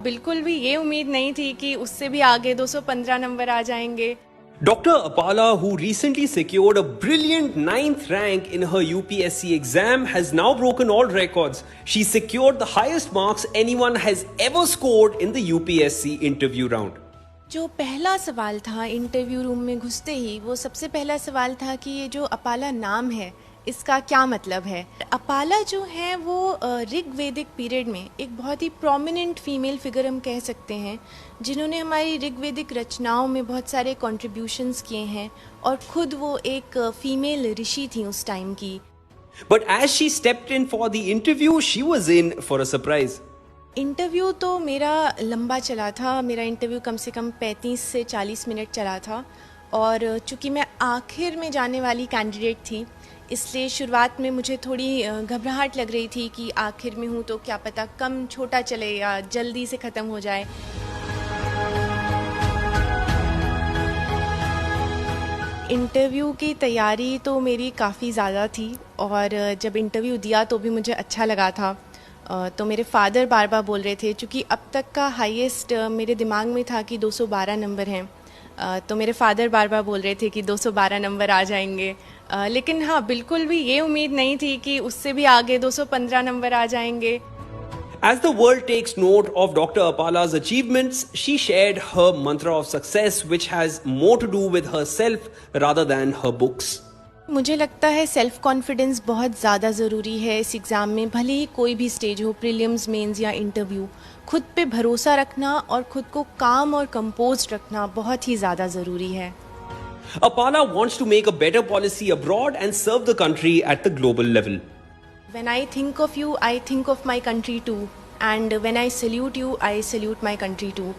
बिल्कुल भी ये उम्मीद नहीं थी कि उससे भी आगे 215 नंबर आ जाएंगे। Dr. Apala, who recently secured a brilliant ninth rank in her UPSC exam, has now broken all records. She secured the highest marks anyone has ever scored in the UPSC interview round. जो पहला सवाल था interview room में घुसते ही, वो सबसे पहला सवाल था कि ये जो अपाला नाम है इसका क्या मतलब है। अपाला जो है वो ऋग्वेदिक पीरियड में एक बहुत ही प्रोमिनेंट फीमेल फिगर हम कह सकते हैं, जिन्होंने हमारी ऋग्वेदिक रचनाओं में बहुत सारे कंट्रीब्यूशंस किए हैं और खुद वो एक फीमेल ऋषि थी उस टाइम की। But as she stepped in for the interview, she was in for a surprise. Interview तो मेरा लंबा चला था। मेरा इंटरव्यू कम से कम 35 से 40 मिनट चला था और चूँकि मैं आखिर में जाने वाली कैंडिडेट थी, इसलिए शुरुआत में मुझे थोड़ी घबराहट लग रही थी कि आखिर में हूँ तो क्या पता कम छोटा चले या जल्दी से ख़त्म हो जाए। इंटरव्यू की तैयारी तो मेरी काफ़ी ज़्यादा थी और जब इंटरव्यू दिया तो भी मुझे अच्छा लगा था। तो मेरे फादर बार बार बोल रहे थे, चूँकि अब तक का हाईएस्ट मेरे दिमाग में था कि 212 नंबर हैं, तो मेरे फादर बार बार बोल रहे थे कि 212 नंबर आ जाएंगे। लेकिन हाँ, बिल्कुल भी ये उम्मीद नहीं थी कि उससे भी आगे 215 नंबर आ जाएंगे। As the world takes note of Dr. Apala's achievements, she shared her mantra of success, which has more to do with herself rather than her books. मुझे लगता है सेल्फ कॉन्फिडेंस बहुत ज़्यादा ज़रूरी है इस एग्ज़ाम में, भले ही कोई भी स्टेज हो, प्रीलिम्स, मेंस या इंटरव्यू। खुद पे भरोसा रखना और खुद को काम और कंपोज्ड रखना बहुत ही ज़्यादा ज़रूरी है। Apala wants to make a better policy abroad and serve the country at the global level. When I think of you, I think of my country too. And when I salute you, I salute my country too.